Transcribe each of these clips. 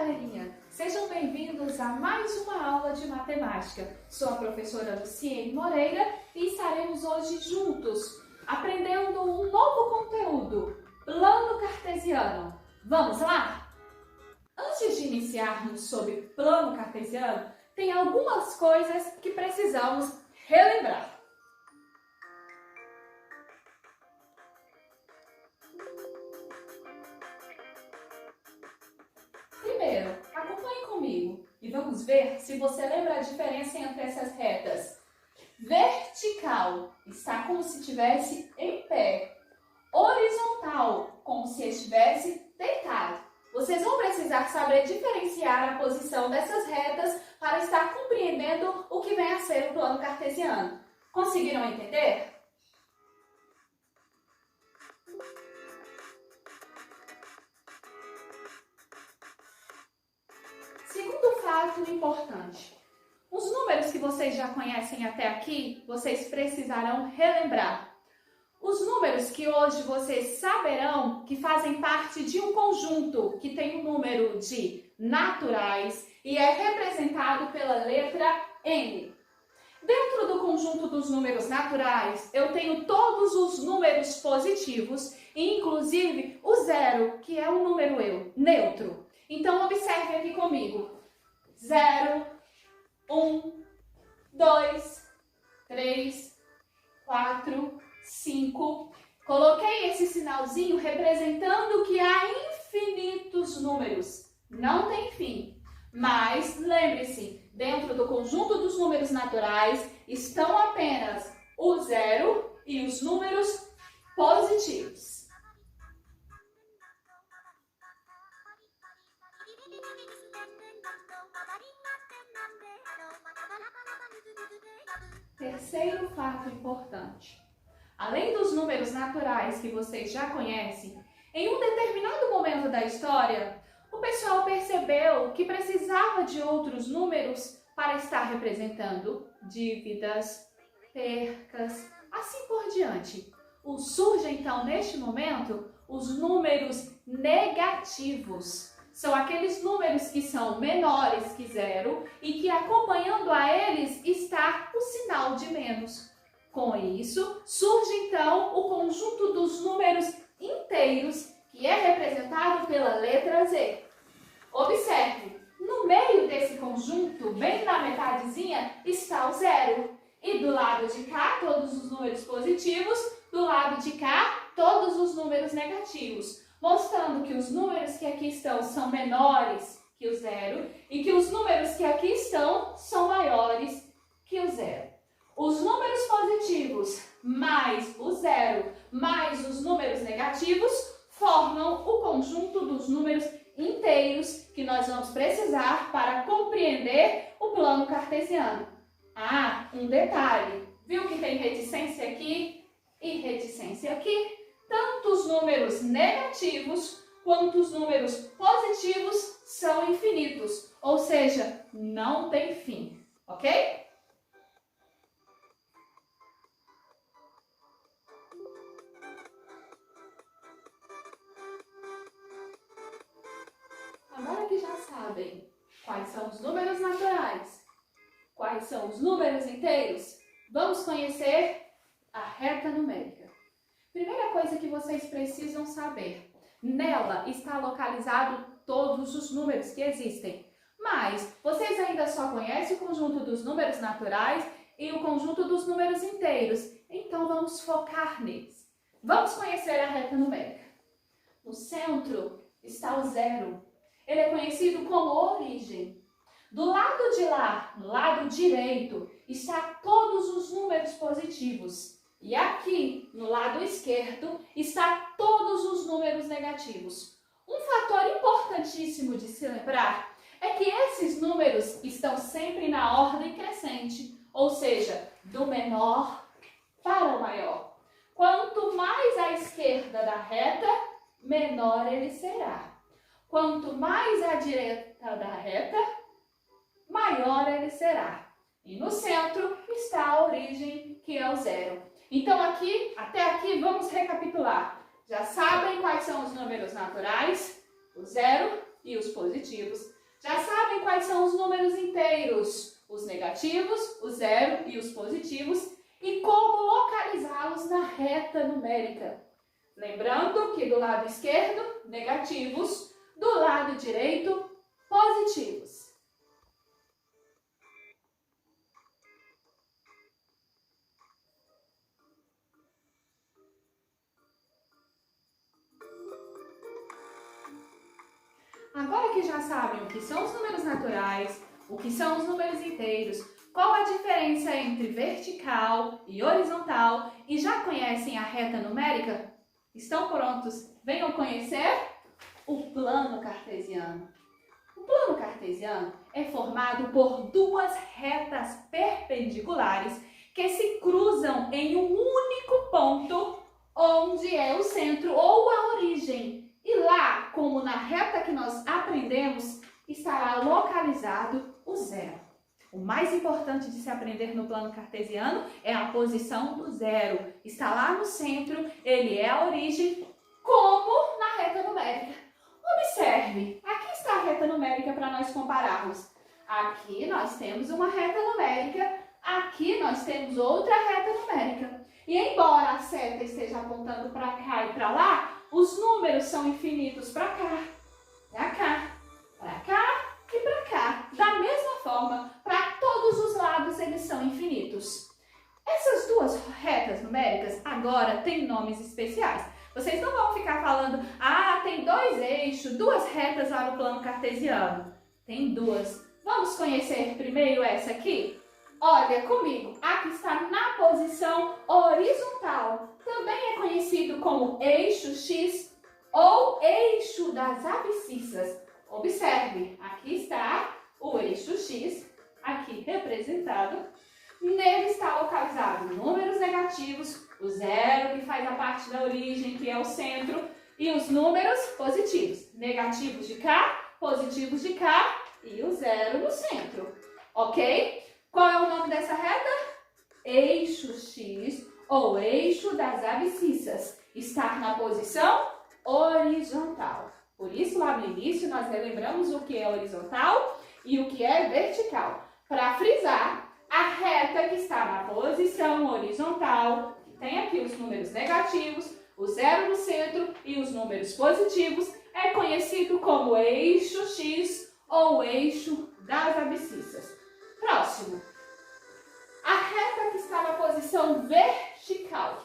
galerinha! Sejam bem-vindos a mais uma aula de matemática. Sou a professora Luciene Moreira e estaremos hoje juntos aprendendo um novo conteúdo, plano cartesiano. Vamos lá? Antes de iniciarmos sobre plano cartesiano, tem algumas coisas que precisamos relembrar. Primeiro, acompanhe comigo e vamos ver se você lembra a diferença entre essas retas. Vertical está como se estivesse em pé. Horizontal, como se estivesse deitado. Vocês vão precisar saber diferenciar a posição dessas retas para estar compreendendo o que vem a ser o plano cartesiano. Conseguiram entender? Segundo fato importante, os números que vocês já conhecem até aqui, vocês precisarão relembrar. Os números que hoje vocês saberão que fazem parte de um conjunto que tem um número de naturais e é representado pela letra N. Dentro do conjunto dos números naturais, eu tenho todos os números positivos, inclusive o zero, que é um número neutro. Então, observe aqui comigo. 0, 1, 2, 3, 4, 5. Coloquei esse sinalzinho representando que há infinitos números. Não tem fim. Mas, lembre-se, dentro do conjunto dos números naturais estão apenas o zero e os números positivos. Terceiro fato importante. Além dos números naturais que vocês já conhecem, em um determinado momento da história, o pessoal percebeu que precisava de outros números para estar representando dívidas, percas, assim por diante. Surgem então neste momento os números negativos. São aqueles números que são menores que zero e que acompanhando a eles está o sinal de menos. Com isso, surge então o conjunto dos números inteiros, que é representado pela letra Z. Observe, no meio desse conjunto, bem na metadezinha, está o zero. E do lado de cá, todos os números positivos, do lado de cá, todos os números negativos. Mostrando que os números que aqui estão são menores que o zero e que os números que aqui estão são maiores que o zero. Os números positivos mais o zero mais os números negativos formam o conjunto dos números inteiros que nós vamos precisar para compreender o plano cartesiano. Ah, um detalhe, viu que tem reticência aqui e reticência aqui? Tanto os números negativos quanto os números positivos são infinitos, ou seja, não tem fim, ok? Agora que já sabem quais são os números naturais, quais são os números inteiros, vamos conhecer a reta numérica. Primeira coisa que vocês precisam saber, nela está localizado todos os números que existem, mas vocês ainda só conhecem o conjunto dos números naturais e o conjunto dos números inteiros, então vamos focar neles. Vamos conhecer a reta numérica. No centro está o zero, ele é conhecido como origem. Do lado de lá, no lado direito, está todos os números positivos. E aqui, no lado esquerdo, está todos os números negativos. Um fator importantíssimo de se lembrar é que esses números estão sempre na ordem crescente, ou seja, do menor para o maior. Quanto mais à esquerda da reta, menor ele será. Quanto mais à direita da reta, maior ele será. E no centro está a origem, que é o zero. Então, até aqui, vamos recapitular. Já sabem quais são os números naturais, o zero e os positivos. Já sabem quais são os números inteiros, os negativos, o zero e os positivos, e como localizá-los na reta numérica. Lembrando que do lado esquerdo, negativos, do lado direito, positivos. Agora que já sabem o que são os números naturais, o que são os números inteiros, qual a diferença entre vertical e horizontal e já conhecem a reta numérica? Estão prontos? Venham conhecer o plano cartesiano. O plano cartesiano é formado por duas retas perpendiculares que se cruzam em um único ponto, onde é o centro ou a origem. E lá, como na reta que nós aprendemos, estará localizado o zero. O mais importante de se aprender no plano cartesiano é a posição do zero. Está lá no centro, ele é a origem, como na reta numérica. Observe, aqui está a reta numérica para nós compararmos. Aqui nós temos uma reta numérica, aqui nós temos outra reta numérica. E embora a seta esteja apontando para cá e para lá, os números são infinitos para cá, para cá, para cá e para cá. Da mesma forma, para todos os lados eles são infinitos. Essas duas retas numéricas agora têm nomes especiais. Vocês não vão ficar falando, tem dois eixos, duas retas lá no plano cartesiano. Tem duas. Vamos conhecer primeiro essa aqui? Olha comigo, aqui está na posição horizontal. Também é conhecido como eixo X ou eixo das abscissas. Observe, aqui está o eixo X, aqui representado. Nele está localizado números negativos, o zero que faz a parte da origem, que é o centro, e os números positivos. Negativos de cá, positivos de cá e o zero no centro. Ok? Qual é o nome dessa reta? Eixo X ou eixo das abscissas. Está na posição horizontal. Por isso, lá no início, nós relembramos o que é horizontal e o que é vertical. Para frisar, a reta que está na posição horizontal, que tem aqui os números negativos, o zero no centro e os números positivos, é conhecido como eixo X ou eixo das abscissas. Próximo. A reta que está na posição vertical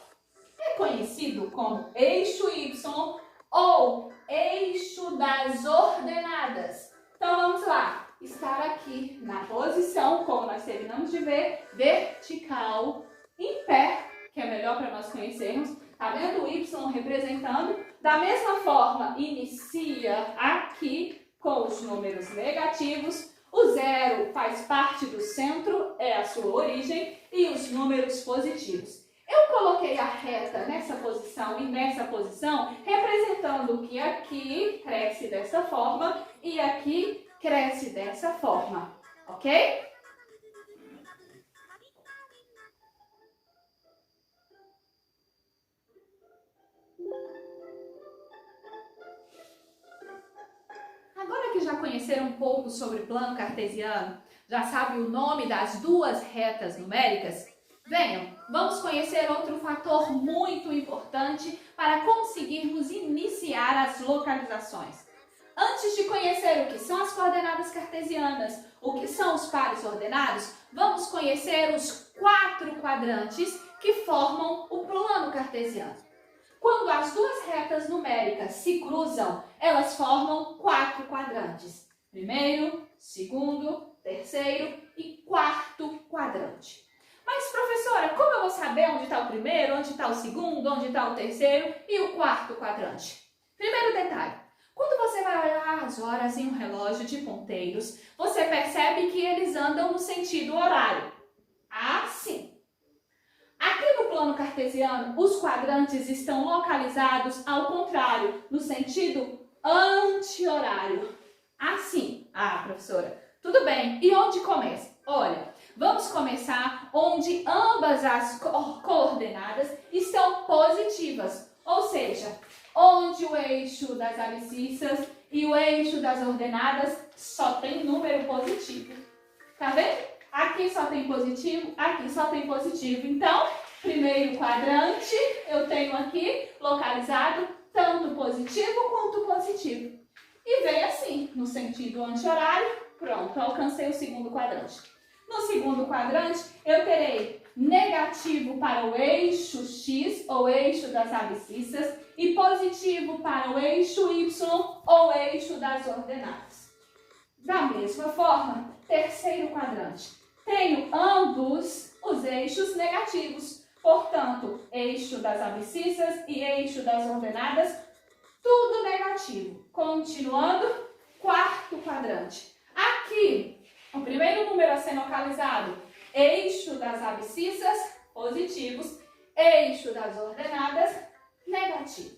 é conhecido como eixo Y ou eixo das ordenadas. Então vamos lá. Estar aqui na posição, como nós terminamos de ver, vertical, em pé, que é melhor para nós conhecermos. Tá vendo o Y representando? Da mesma forma, inicia aqui com os números negativos. O zero faz parte do centro, é a sua origem, e os números positivos. Eu coloquei a reta nessa posição e nessa posição, representando que aqui cresce dessa forma e aqui cresce dessa forma, ok? Agora que já conheceram um pouco sobre o plano cartesiano, já sabe o nome das duas retas numéricas? Venham, vamos conhecer outro fator muito importante para conseguirmos iniciar as localizações. Antes de conhecer o que são as coordenadas cartesianas, o que são os pares ordenados, vamos conhecer os 4 quadrantes que formam o plano cartesiano. Quando as duas retas numéricas se cruzam, elas formam 4 quadrantes. Primeiro, segundo, terceiro e quarto quadrante. Mas, professora, como eu vou saber onde está o primeiro, onde está o segundo, onde está o terceiro e o quarto quadrante? Primeiro detalhe, quando você vai olhar as horas em um relógio de ponteiros, você percebe que eles andam no sentido horário. Assim. Aqui no plano cartesiano, os quadrantes estão localizados ao contrário, no sentido anti-horário. Assim. Professora, tudo bem. E onde começa? Olha, vamos começar onde ambas as coordenadas estão positivas, ou seja, onde o eixo das abscissas E o eixo das ordenadas só tem número positivo. Tá vendo? Aqui só tem positivo, aqui só tem positivo. Então, primeiro quadrante, eu tenho aqui localizado tanto positivo quanto positivo. E vem assim, no sentido anti-horário, pronto, alcancei o segundo quadrante. No segundo quadrante, eu terei negativo para o eixo X, ou eixo das abscissas, e positivo para o eixo Y, ou eixo das ordenadas. Da mesma forma, terceiro quadrante, tenho ambos os eixos negativos, portanto, eixo das abscissas e eixo das ordenadas, tudo negativo. Continuando, quarto quadrante. Aqui, o primeiro número a ser localizado, eixo das abscissas, positivos, eixo das ordenadas, negativo.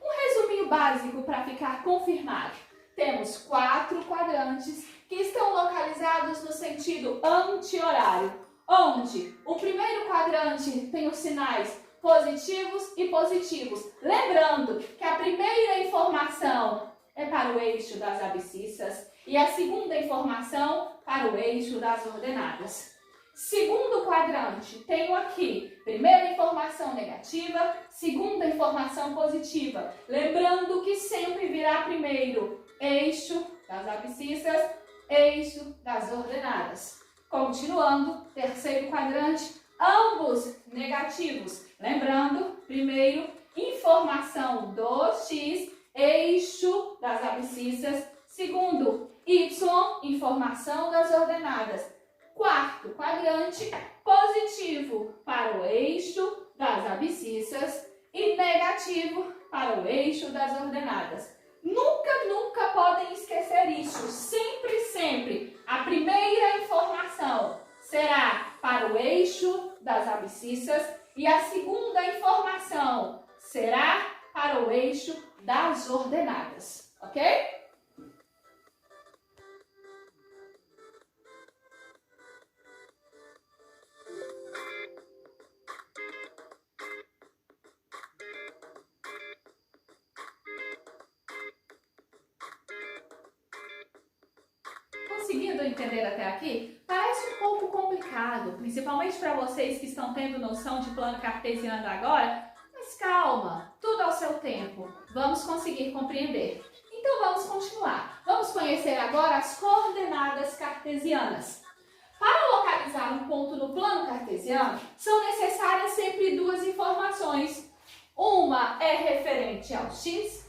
Um resuminho básico para ficar confirmado. Temos 4 quadrantes que estão localizados no sentido anti-horário, onde o primeiro quadrante tem os sinais positivos e positivos. Lembrando que a primeira informação é para o eixo das abscissas e a segunda informação para o eixo das ordenadas. Segundo quadrante, tenho aqui primeira informação negativa, segunda informação positiva. Lembrando que sempre virá primeiro eixo das abscissas, eixo das ordenadas. Continuando, terceiro quadrante, ambos negativos. Lembrando, primeiro, informação do X, eixo das abscissas. Segundo, Y, informação das ordenadas. Quarto quadrante, positivo para o eixo das abscissas e negativo para o eixo das ordenadas. Nunca podem esquecer isso. Sempre, a primeira informação será para o eixo das abscissas e a segunda informação será para o eixo das ordenadas, ok? Conseguindo entender até aqui? Parece um pouco complicado, principalmente para vocês que estão tendo noção de plano cartesiano agora, mas calma, tudo ao seu tempo, vamos conseguir compreender. Então vamos continuar. Vamos conhecer agora as coordenadas cartesianas. Para localizar um ponto no plano cartesiano, são necessárias sempre duas informações. Uma é referente ao X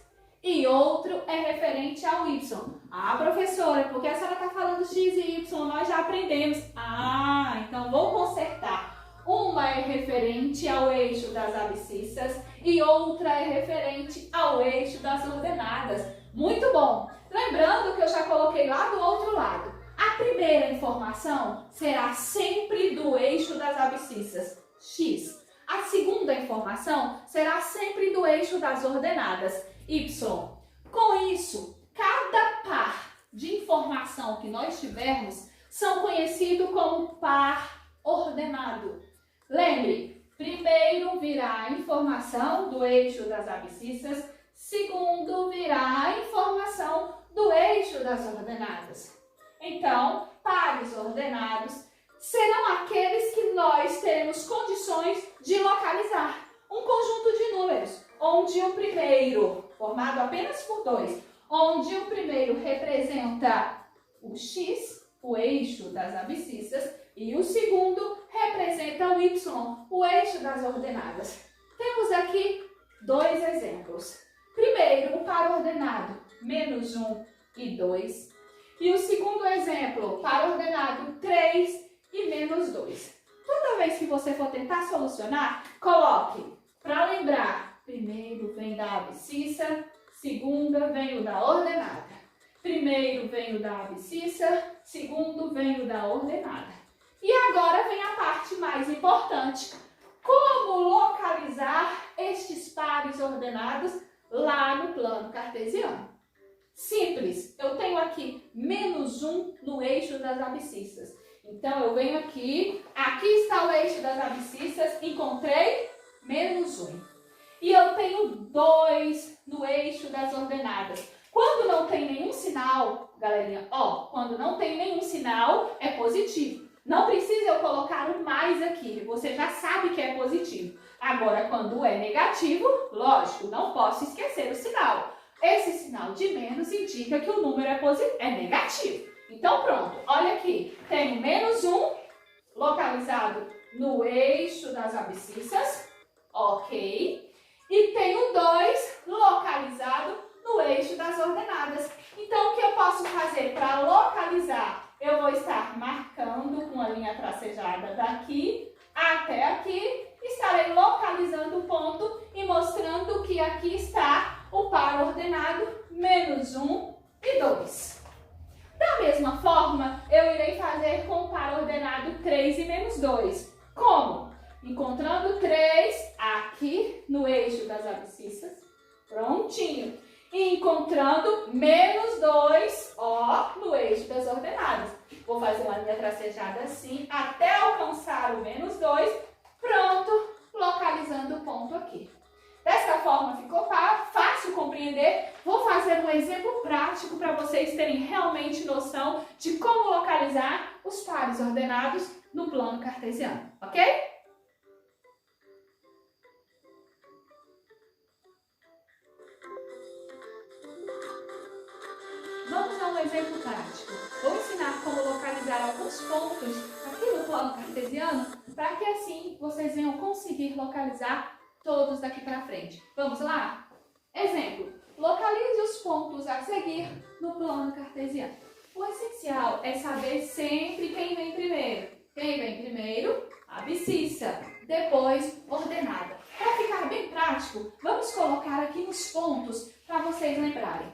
e outro é referente ao Y. Ah, professora, porque a senhora está falando X e Y, nós já aprendemos. Ah, então vou consertar. Uma é referente ao eixo das abscissas e outra é referente ao eixo das ordenadas. Muito bom! Lembrando que eu já coloquei lá do outro lado. A primeira informação será sempre do eixo das abscissas, X. A segunda informação será sempre do eixo das ordenadas, Y. Com isso, cada par de informação que nós tivermos são conhecidos como par ordenado. Lembre, primeiro virá a informação do eixo das abscissas, segundo virá a informação do eixo das ordenadas. Então, pares ordenados serão aqueles que nós teremos condições de localizar. Um conjunto de números, onde o primeiro, formado apenas por dois, onde o primeiro representa o X, o eixo das abscissas, e o segundo representa o Y, o eixo das ordenadas. Temos aqui dois exemplos. Primeiro, o par ordenado, menos 1 e 2. E o segundo exemplo, par ordenado, 3 e menos 2. Toda vez que você for tentar solucionar, coloque, para lembrar, primeiro vem da abscissa, segunda vem o da ordenada. Primeiro vem o da abscissa, segundo vem o da ordenada. E agora vem a parte mais importante. Como localizar estes pares ordenados lá no plano cartesiano? Simples, eu tenho aqui menos 1 no eixo das abscissas. Então, eu venho aqui está o eixo das abscissas, encontrei menos 1. E eu tenho 2 no eixo das ordenadas. Quando não tem nenhum sinal, galerinha, ó, quando não tem nenhum sinal, é positivo. Não precisa eu colocar o mais aqui, você já sabe que é positivo. Agora, quando é negativo, lógico, não posso esquecer o sinal. Esse sinal de menos indica que o número é negativo. Então, pronto, olha aqui, tenho menos 1 localizado no eixo das abscissas, ok? E tenho 2 localizado no eixo das ordenadas. Então, o que eu posso fazer para localizar? Eu vou estar marcando com a linha tracejada daqui até aqui. Estarei localizando o ponto e mostrando que aqui está o par ordenado menos 1 e 2. Da mesma forma, eu irei fazer com o par ordenado 3 e menos 2. Como? Encontrando 3 aqui no eixo das abscissas. Prontinho. E encontrando menos 2, ó, no eixo das ordenadas. Vou fazer uma linha tracejada assim, até alcançar o menos 2. Pronto, localizando o ponto aqui. Dessa forma ficou fácil compreender. Vou fazer um exemplo prático para vocês terem realmente noção de como localizar os pares ordenados no plano cartesiano, ok? Vamos a um exemplo prático. Vou ensinar como localizar alguns pontos aqui no plano cartesiano para que assim vocês venham conseguir localizar todos daqui para frente. Vamos lá? Exemplo. Localize os pontos a seguir no plano cartesiano. O essencial é saber sempre quem vem primeiro. Quem vem primeiro? Abscissa. Depois, ordenada. Para ficar bem prático, vamos colocar aqui nos pontos para vocês lembrarem.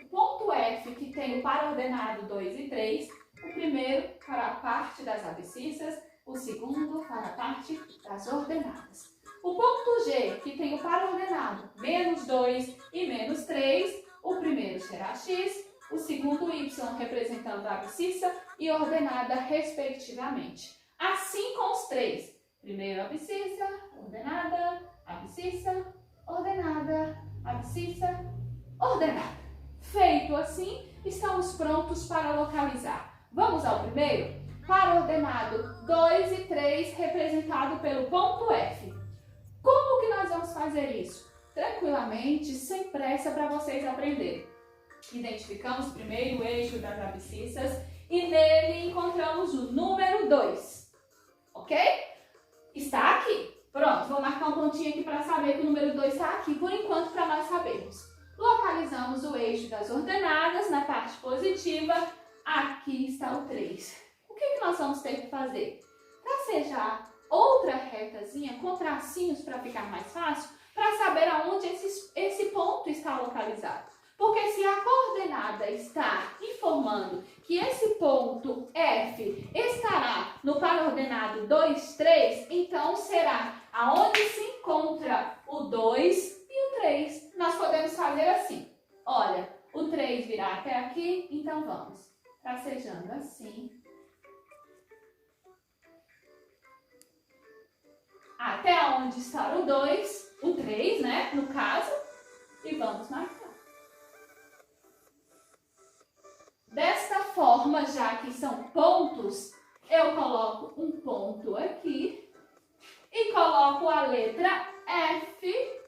O ponto F, que tem o par ordenado 2 e 3, o primeiro para a parte das abscissas, o segundo para a parte das ordenadas. O ponto G, que tem o par ordenado menos 2 e menos 3, o primeiro será X, o segundo Y representando a abscissa e ordenada respectivamente. Assim com os três. Primeiro abscissa, ordenada, abscissa, ordenada, abscissa, ordenada. Feito assim, estamos prontos para localizar. Vamos ao primeiro? Par ordenado 2 e 3 representado pelo ponto F. Como que nós vamos fazer isso? Tranquilamente, sem pressa para vocês aprenderem. Identificamos primeiro o eixo das abscissas e nele encontramos o número 2. Ok? Está aqui. Pronto, vou marcar um pontinho aqui para saber que o número 2 está aqui, por enquanto, para nós sabermos. Localizamos o eixo das ordenadas na parte positiva. Aqui está o 3. O que nós vamos ter que fazer? Tracejar outra retazinha com tracinhos para ficar mais fácil, para saber aonde esse ponto está localizado. Porque se a coordenada está informando que esse ponto F estará no par ordenado 2, 3, então será aonde se encontra o 2 e o 3. Nós podemos fazer assim. Olha, o 3 virá até aqui, então vamos tracejando assim. Até onde está o 2, o 3, né, no caso, e vamos marcar. Desta forma, já que são pontos, eu coloco um ponto aqui e coloco a letra F,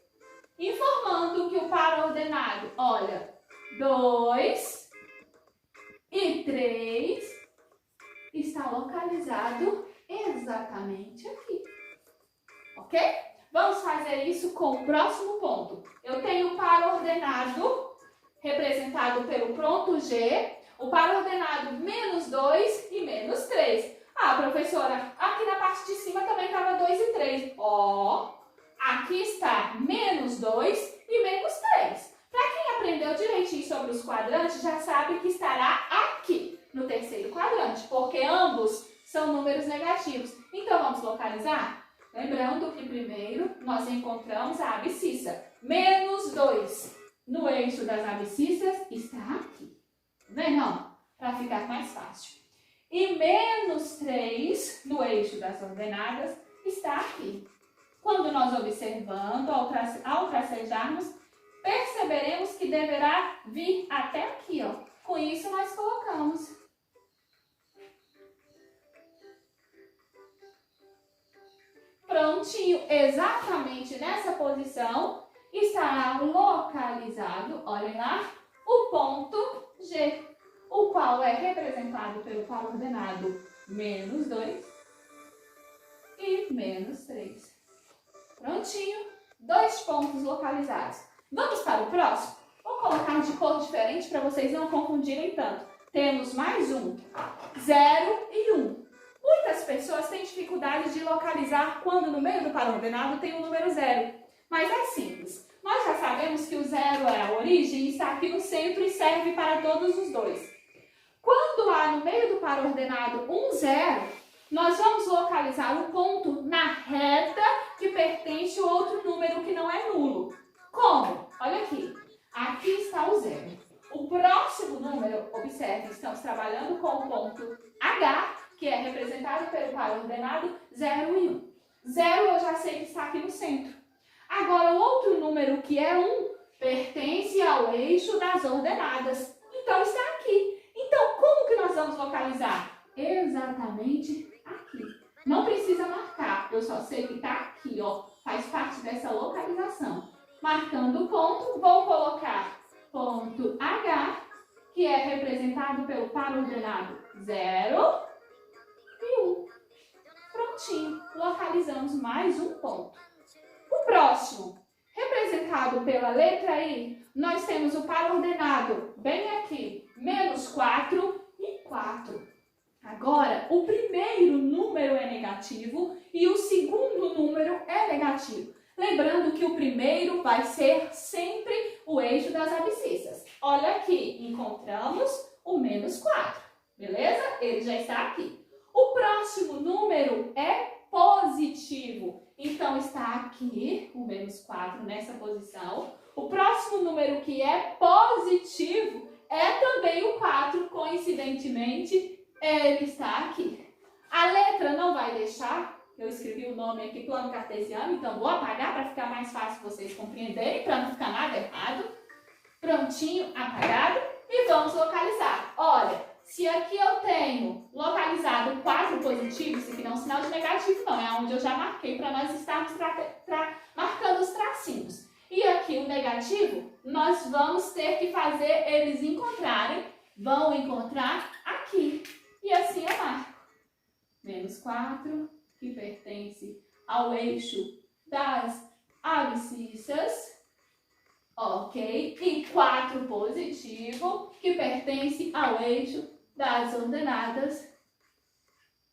informando que o par ordenado, olha, 2 e 3 está localizado exatamente aqui. Ok? Vamos fazer isso com o próximo ponto. Eu tenho o par ordenado representado pelo ponto G, o par ordenado menos 2 e menos 3. Ah, professora, aqui na parte de cima também estava 2 e 3. Ó, aqui está menos 2 e menos 3. Para quem aprendeu direitinho sobre os quadrantes, já sabe que estará aqui, no terceiro quadrante, porque ambos são números negativos. Então, vamos localizar? Lembrando que primeiro nós encontramos a abscissa. Menos 2 no eixo das abscissas está aqui. Vem, não? Para ficar mais fácil. E menos 3 no eixo das ordenadas está aqui. Quando nós observando, ao tracejarmos, perceberemos que deverá vir até aqui, ó. Com isso, nós colocamos. Prontinho, exatamente nessa posição, estará localizado, olhem lá, o ponto G, o qual é representado pelo par ordenado -2 e -3. Prontinho, 2 pontos localizados. Vamos para o próximo? Vou colocar de cor diferente para vocês não confundirem tanto. Temos mais um, 0 e 1. Muitas pessoas têm dificuldade de localizar quando no meio do par ordenado tem o número 0. Mas é simples. Nós já sabemos que o 0 é a origem e está aqui no centro e serve para todos os dois. Quando há no meio do par ordenado um 0, nós vamos localizar o ponto na reta que pertence ao outro número que não é nulo. Como? Olha aqui. Aqui está o 0. O próximo número, observe, estamos trabalhando com o ponto H, que é representado pelo par ordenado 0 e 1. 0 eu já sei que está aqui no centro. Agora, o outro número, que é 1, pertence ao eixo das ordenadas. Então, está aqui. Então, como que nós vamos localizar? Exatamente aqui. Não precisa marcar, eu só sei que está aqui, ó. Faz parte dessa localização. Marcando o ponto, vou colocar ponto H, que é representado pelo par ordenado 0 e 1. Prontinho, localizamos mais um ponto. O próximo, representado pela letra I, nós temos o par ordenado bem aqui, -4 e 4. Agora, o primeiro número é negativo e o segundo número é negativo. Lembrando que o primeiro vai ser sempre o eixo das abscissas. Olha aqui, encontramos o -4, beleza? Ele já está aqui. O próximo número é positivo. Então, está aqui o -4 nessa posição. O próximo número que é positivo é também o 4. Coincidentemente, ele está aqui. A letra não vai deixar. Eu escrevi o nome aqui, plano cartesiano, então vou apagar para ficar mais fácil vocês compreenderem, para não ficar nada errado. Prontinho, apagado. E vamos localizar. Olha, se aqui eu tenho localizado 4 positivo, isso aqui não é um sinal de negativo, não. É onde eu já marquei para nós estarmos marcando os tracinhos. E aqui o negativo, nós vamos ter que fazer eles encontrarem. Vão encontrar aqui. E assim eu marco. -4, que pertence ao eixo das abscissas. Ok? E 4 positivo, que pertence ao eixo das ordenadas.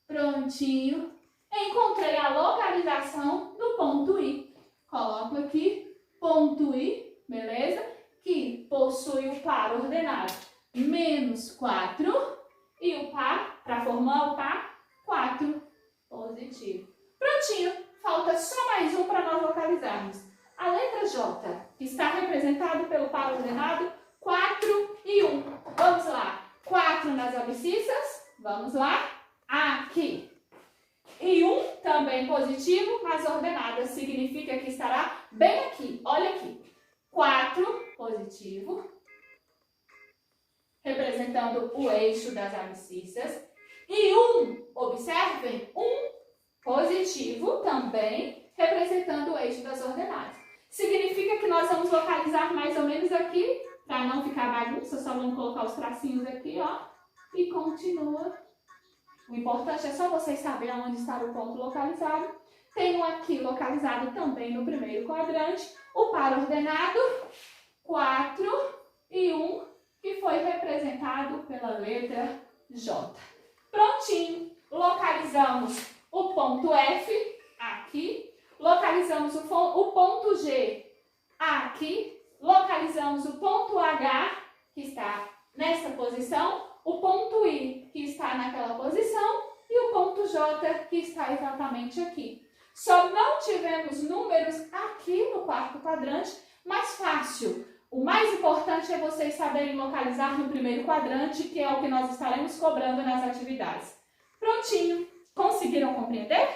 Prontinho. Encontrei a localização do ponto I. Coloco aqui, ponto I, beleza? Que possui o par ordenado -4 e o par, para formar o par, 4 positivo. Prontinho. Falta só mais um para nós localizarmos. A letra J, que está representado pelo par ordenado 4 e 1. Vamos lá. 4 nas abscissas. Vamos lá. Aqui. E 1 também positivo nas ordenadas. Significa que estará bem aqui. Olha aqui. 4 positivo. Representando o eixo das abscissas. E 1, observem, 1 positivo também, representando o eixo das ordenadas. Significa que nós vamos localizar mais ou menos aqui, para não ficar bagunça, só vamos colocar os tracinhos aqui, ó, e continua. O importante é só vocês saberem onde está o ponto localizado. Tenho aqui localizado também no primeiro quadrante o par ordenado 4 e 1, que foi representado pela letra J. Prontinho, localizamos o ponto F aqui, localizamos o ponto G aqui, localizamos o ponto H, que está nessa posição, o ponto I, que está naquela posição, e o ponto J, que está exatamente aqui. Só não tivemos números aqui no quarto quadrante, mas fácil. O mais importante é vocês saberem localizar no primeiro quadrante, que é o que nós estaremos cobrando nas atividades. Prontinho! Conseguiram compreender?